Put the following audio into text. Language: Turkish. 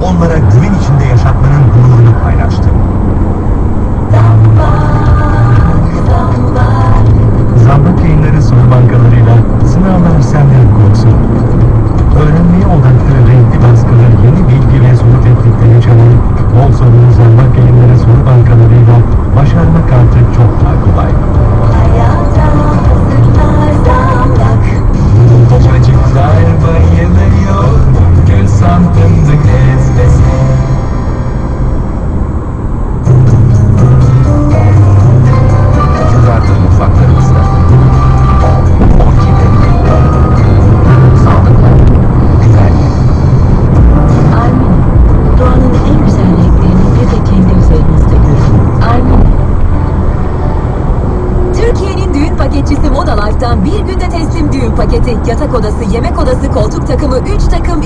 onlara güven içinde yaşatmanın gururunu paylaştı. Zambak Yayınları soru bankalarıyla sınavlar senden korksun. Öğrenmeye odaklı renkli baskılı yeni bilgi ve soru teknikleri içeren bol sorulu Zambak Yayınları soru bankalarıyla başarmak artık çok daha kolay. Çocuklar bayılıyor, gül sandığımdık ezbesi. Yıllardır mutfaklarımızda. Sağlıkla, güvenli. Armani, doğanın en güzel renklerini bir de kendi üzerinizde görün. Armani. Türkiye'nin düğün paketçisi Moda Life'dan bir günde teslim düğün paketi. Yatak odası, yemek odası, koltuk takımı, 3 takım...